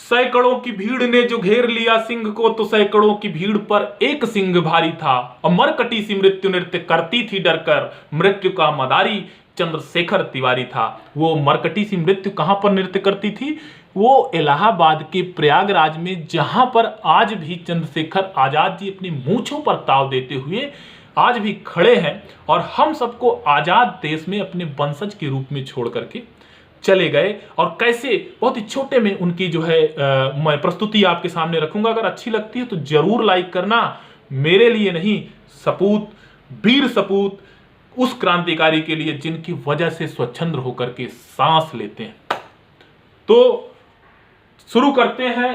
सैकड़ों की भीड़ ने जो घेर लिया सिंह को, तो सैकड़ों की भीड़ पर एक सिंह भारी था। और मरकटी सी मृत्यु नृत्य करती थी डरकर, मृत्यु का मदारी चंद्रशेखर तिवारी था। वो मरकटी सी मृत्यु कहां पर नृत्य करती थी? वो इलाहाबाद के प्रयागराज में, जहां पर आज भी चंद्रशेखर आजाद जी अपनी मूंछों पर ताव देते हुए आज भी खड़े हैं और हम सबको आजाद देश में अपने वंशज के रूप में छोड़ करके चले गए। और कैसे बहुत ही छोटे में उनकी जो है मैं प्रस्तुति आपके सामने रखूंगा। अगर अच्छी लगती है तो जरूर लाइक करना। मेरे लिए नहीं, सपूत, वीर सपूत उस क्रांतिकारी के लिए जिनकी वजह से स्वच्छंद होकर के सांस लेते हैं। तो शुरू करते हैं।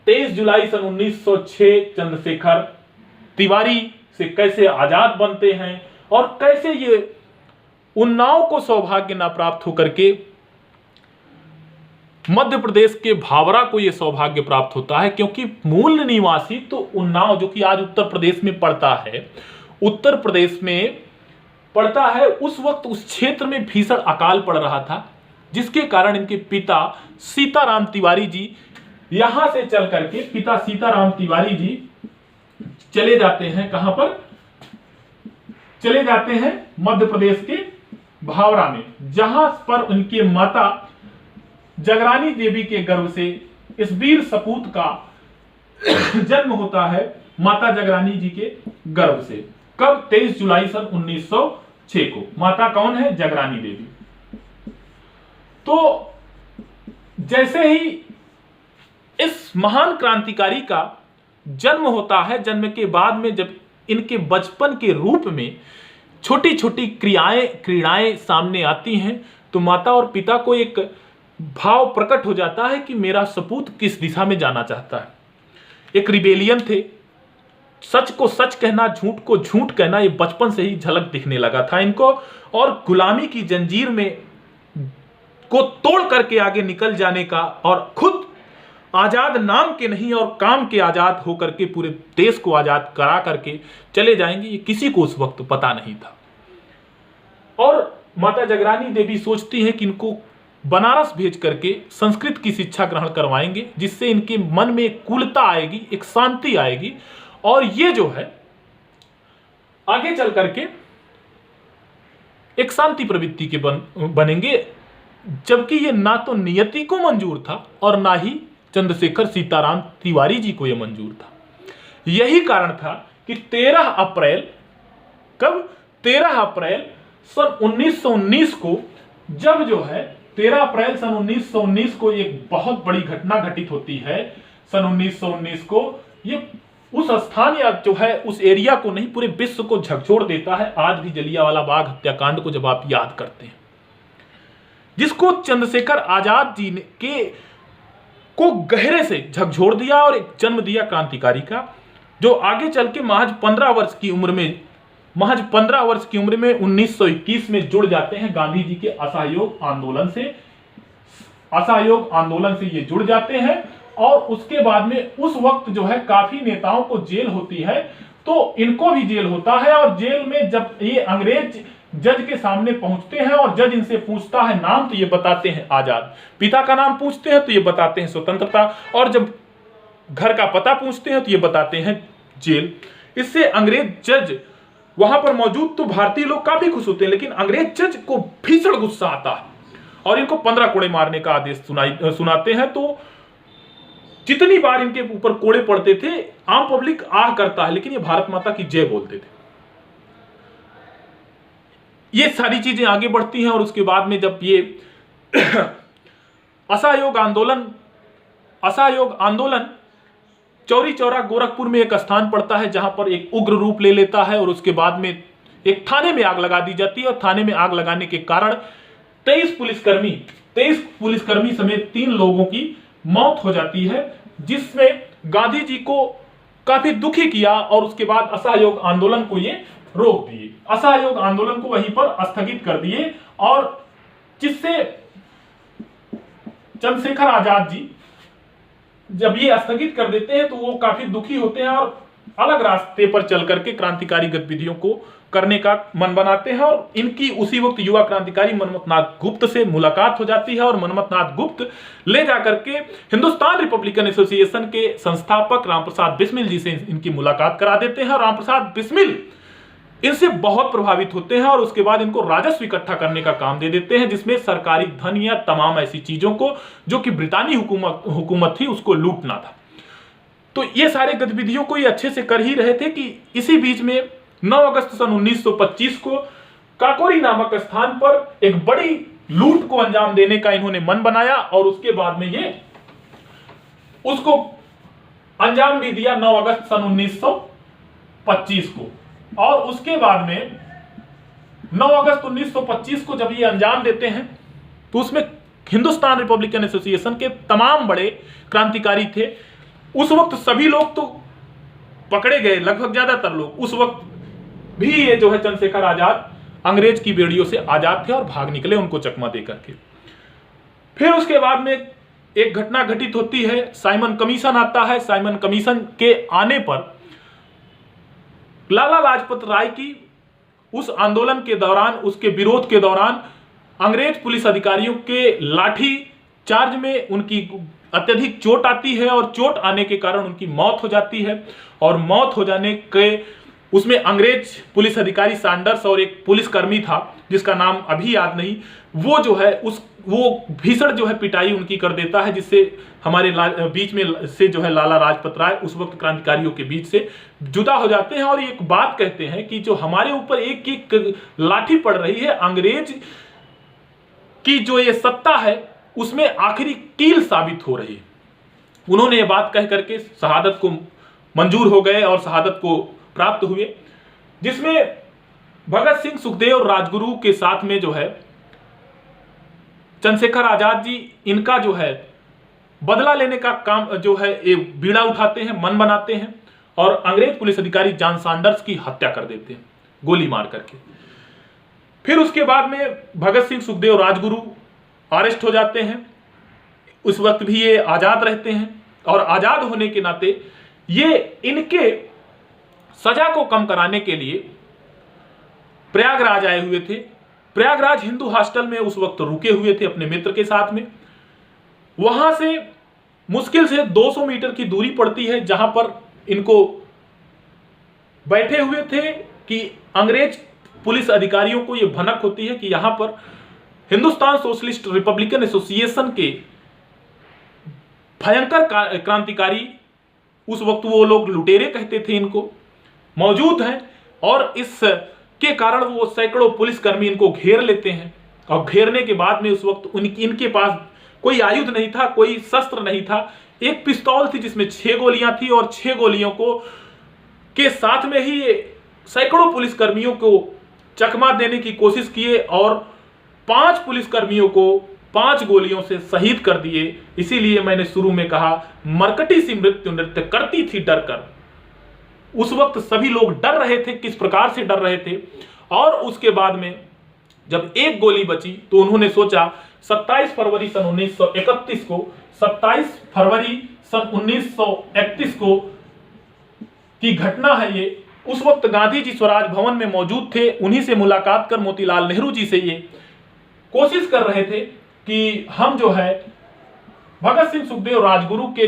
23 जुलाई सन 1906 चंद्रशेखर तिवारी से कैसे आजाद बनते हैं और कैसे ये उन्नाव को सौभाग्य ना प्राप्त होकर के मध्य प्रदेश के भावरा को यह सौभाग्य प्राप्त होता है। क्योंकि मूल निवासी तो उन्नाव, जो कि आज उत्तर प्रदेश में पड़ता है, उत्तर प्रदेश में पड़ता है, उस वक्त उस क्षेत्र में भीषण अकाल पड़ रहा था, जिसके कारण इनके पिता सीताराम तिवारी जी यहां से चल करके, पिता सीताराम तिवारी जी चले जाते हैं। कहां पर चले जाते हैं? मध्य प्रदेश के भावरा में, जहां पर उनके माता जगरानी देवी के गर्भ से इस वीर सपूत का जन्म होता है, माता जगरानी जी के गर्भ से। कब? 23 जुलाई सन 1906 को। माता कौन है? जगरानी देवी। तो जैसे ही इस महान क्रांतिकारी का जन्म होता है, जन्म के बाद में जब इनके बचपन के रूप में छोटी छोटी क्रीड़ाएं सामने आती हैं, तो माता और पिता को एक भाव प्रकट हो जाता है कि मेरा सपूत किस दिशा में जाना चाहता है। एक रिबेलियन थे, सच को सच कहना, झूठ को झूठ कहना, ये बचपन से ही झलक दिखने लगा था इनको। और गुलामी की जंजीर में को तोड़ करके आगे निकल जाने का, और खुद आजाद नाम के नहीं और काम के आजाद होकर के पूरे देश को आजाद करा करके चले जाएंगे, ये किसी को उस वक्त पता नहीं था। और माता जगरानी देवी सोचती है कि इनको बनारस भेज करके संस्कृत की शिक्षा ग्रहण करवाएंगे, जिससे इनके मन में एक कूलता आएगी, एक शांति आएगी, और ये जो है आगे चल करके एक शांति प्रवृत्ति के बनेंगे। जबकि ये ना तो नियति को मंजूर था और ना ही चंद्रशेखर सीताराम तिवारी जी को यह मंजूर था। यही कारण था कि 13 अप्रैल, कब? 13 अप्रैल सन 1919 को, जब जो है 13 अप्रैल सन 1919 को एक बहुत बड़ी घटना घटित होती है। सन 1919 को ये उस स्थान या जो है उस एरिया को नहीं, पूरे विश्व को झकझोर देता है। आज भी जलियांवाला बाग हत्याकांड को जब आप याद करते हैं, जिसको चंद्रशेखर आजाद जी ने को गहरे से झकझोर दिया और एक जन्म दिया क्रांतिकारी का, जो आगे चल के महज 15 वर्ष की उम्र में 1921 में जुड़ जाते हैं गांधी जी के असहयोग आंदोलन से। असहयोग आंदोलन से ये जुड़ जाते हैं, और उसके बाद में उस वक्त जो है काफी नेताओं को जेल होती है, तो इनको भी जेल होता है। और जेल में जब ये अंग्रेज जज के सामने पहुंचते हैं और जज इनसे पूछता है नाम, तो ये बताते हैं आजाद। पिता का नाम पूछते हैं तो ये बताते हैं स्वतंत्रता, और जब घर का पता पूछते हैं तो ये बताते हैं जेल। इससे अंग्रेज जज वहां पर मौजूद तो भारतीय लोग काफी खुश होते हैं, लेकिन अंग्रेज जज को भीषण गुस्सा आता है और इनको 15 कोड़े मारने का आदेश सुनाते हैं। तो जितनी बार इनके ऊपर कोड़े पड़ते थे, आम पब्लिक आह करता है, लेकिन ये भारत माता की जय बोलते थे। ये सारी चीजें आगे बढ़ती हैं, और उसके बाद में जब ये असहयोग आंदोलन चौरी चौरा गोरखपुर में एक स्थान पड़ता है, जहां पर एक उग्र रूप ले लेता है, और उसके बाद में एक थाने में आग लगा दी जाती है। और थाने में आग लगाने के कारण 23 पुलिसकर्मी समेत 3 लोगों की मौत हो जाती है, जिसमें गांधी जी को काफी दुखी किया, और उसके बाद असहयोग आंदोलन को ये रोक दिए। असहयोग आंदोलन को वहीं पर स्थगित कर दिए, और जिससे चंद्रशेखर आजाद जी जब ये स्थगित कर देते हैं तो वो काफी दुखी होते हैं, और अलग रास्ते पर चल करके क्रांतिकारी गतिविधियों को करने का मन बनाते हैं और इनकी उसी वक्त युवा क्रांतिकारी मनमथनाथ गुप्त से मुलाकात हो जाती है और मनमथनाथ गुप्त ले जाकर के हिंदुस्तान रिपब्लिकन एसोसिएशन के संस्थापक रामप्रसाद बिस्मिल जी से इनकी मुलाकात करा देते हैं और रामप्रसाद बिस्मिल इनसे बहुत प्रभावित होते हैं और उसके बाद इनको राजस्व इकट्ठा करने का काम दे देते हैं, जिसमें सरकारी धन या तमाम ऐसी चीजों को जो कि ब्रितानी हुकूमत थी उसको लूटना था। तो ये सारे गतिविधियों को ये अच्छे से कर ही रहे थे कि इसी बीच में 9 अगस्त सन 1925 को काकोरी नामक स्थान पर एक बड़ी लूट को अंजाम देने का इन्होंने मन बनाया और उसके बाद में ये उसको अंजाम भी दिया 9 अगस्त सन 1925 को। और उसके बाद में 9 अगस्त 1925 को जब ये अंजाम देते हैं तो उसमें हिंदुस्तान रिपब्लिकन एसोसिएशन के तमाम बड़े क्रांतिकारी थे। उस वक्त सभी लोग तो पकड़े गए, लगभग ज्यादातर लोग। उस वक्त भी ये जो है चंद्रशेखर आजाद अंग्रेज की बेड़ियों से आजाद थे और भाग निकले उनको चकमा दे करके। फिर उसके बाद में एक घटना घटित होती है, साइमन कमीशन आता है। साइमन कमीशन के आने पर लाला लाजपत राय की उस आंदोलन के दौरान, उसके विरोध के दौरान अंग्रेज पुलिस अधिकारियों के लाठी चार्ज में उनकी अत्यधिक चोट आती है और चोट आने के कारण उनकी मौत हो जाती है। और मौत हो जाने के उसमें अंग्रेज पुलिस अधिकारी सैंडर्स और एक पुलिसकर्मी था जिसका नाम अभी याद नहीं, वो जो है वो भीषण जो है पिटाई उनकी कर देता है, जिससे हमारे बीच में से जो है लाला लाजपत राय उस वक्त क्रांतिकारियों के बीच से जुदा हो जाते हैं और एक बात कहते हैं कि जो हमारे ऊपर एक एक लाठी पड़ रही है, अंग्रेज की जो ये सत्ता है उसमें आखिरी कील साबित हो रही है। उन्होंने ये बात कह करके शहादत को मंजूर हो गए और शहादत को प्राप्त हुए, जिसमें भगत सिंह, सुखदेव और राजगुरु के साथ में जो है चंद्रशेखर आजाद जी इनका जो है बदला लेने का काम जो है एक बीड़ा उठाते हैं, मन बनाते हैं और अंग्रेज पुलिस अधिकारी जॉन सैंडर्स की हत्या कर देते हैं गोली मार करके। फिर उसके बाद में भगत सिंह, सुखदेव, राजगुरु अरेस्ट हो जाते हैं। उस वक्त भी ये आजाद रहते हैं और आजाद होने के नाते ये इनके सजा को कम कराने के लिए प्रयागराज आए हुए थे। प्रयागराज हिंदू हॉस्टल में उस वक्त रुके हुए थे अपने मित्र के साथ में। वहां से मुश्किल से 200 मीटर की दूरी पड़ती है जहां पर इनको बैठे हुए थे कि अंग्रेज पुलिस अधिकारियों को यह भनक होती है कि यहां पर हिंदुस्तान सोशलिस्ट रिपब्लिकन एसोसिएशन के भयंकर क्रांतिकारी, उस वक्त वो लोग लुटेरे कहते थे इनको, मौजूद हैं और इस के कारण वो सैकड़ों पुलिसकर्मी इनको घेर लेते हैं। और घेरने के बाद में उस वक्त इनके पास कोई आयुध नहीं था, कोई शस्त्र नहीं था। एक पिस्तौल थी जिसमें 6 गोलियां थी और 6 गोलियों को के साथ में ही सैकड़ों पुलिसकर्मियों को चकमा देने की कोशिश किए और 5 पुलिसकर्मियों को 5 गोलियों से शहीद कर दिए। इसीलिए मैंने शुरू में कहा मरकटी सी मृत्यु नृत्य करती थी डर कर। उस वक्त सभी लोग डर रहे थे, किस प्रकार से डर रहे थे। और उसके बाद में जब एक गोली बची तो उन्होंने सोचा 27 फरवरी सन 1931 को 27 फरवरी सन 1931 को की घटना है ये। उस वक्त गांधी जी स्वराज भवन में मौजूद थे। उन्हीं से मुलाकात कर मोतीलाल नेहरू जी से ये कोशिश कर रहे थे कि हम जो है भगत सिंह, सुखदेव, राजगुरु के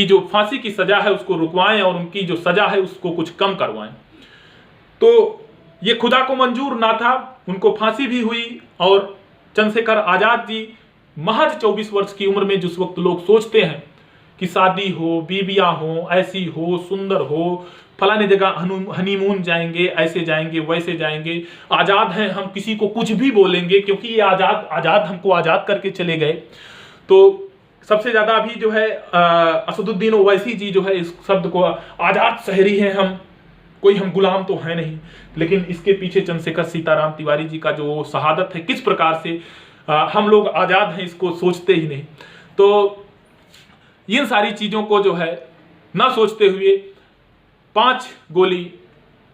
जो फांसी की सजा है उसको रुकवाएं और उनकी जो सजा है उसको कुछ कम करवाएं। तो ये खुदा को मंजूर ना था, उनको फांसी भी हुई। और चंद्रशेखर आजाद जी महज 24 वर्ष की उम्र में, जिस वक्त लोग सोचते हैं कि शादी हो, बीबियां हो, ऐसी हो, सुंदर हो, फलाने जगह हनीमून जाएंगे, ऐसे जाएंगे, वैसे जाएंगे, आजाद हैं हम, किसी को कुछ भी बोलेंगे क्योंकि ये आजाद हमको आजाद करके चले गए। तो सबसे ज्यादा अभी जो है असदुद्दीन ओवैसी जी जो है इस शब्द को आजाद शहरी हैं हम, कोई हम गुलाम तो है नहीं। लेकिन इसके पीछे चंद्रशेखर सीताराम तिवारी जी का जो शहादत है, किस प्रकार से हम लोग आजाद हैं इसको सोचते ही नहीं। तो इन सारी चीजों को जो है ना सोचते हुए 5 गोली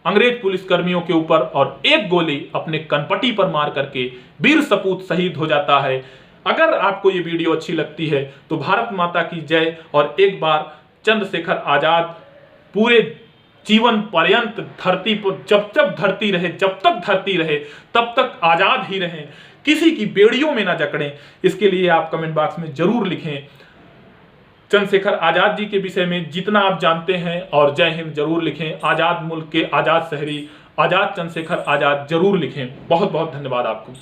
अंग्रेज पुलिसकर्मियों के ऊपर और 1 गोली अपने कनपटी पर मार करके वीर सपूत शहीद हो जाता है। अगर आपको ये वीडियो अच्छी लगती है तो भारत माता की जय और एक बार चंद्रशेखर आजाद पूरे जीवन पर्यंत धरती पर जब जब धरती रहे, जब तक धरती रहे तब तक आजाद ही रहें, किसी की बेड़ियों में ना जकड़ें। इसके लिए आप कमेंट बॉक्स में जरूर लिखें चंद्रशेखर आजाद जी के विषय में जितना आप जानते हैं, और जय हिंद जरूर लिखें। आजाद मुल्क के आजाद शहरी आजाद चंद्रशेखर आजाद जरूर लिखें। बहुत बहुत धन्यवाद आपको।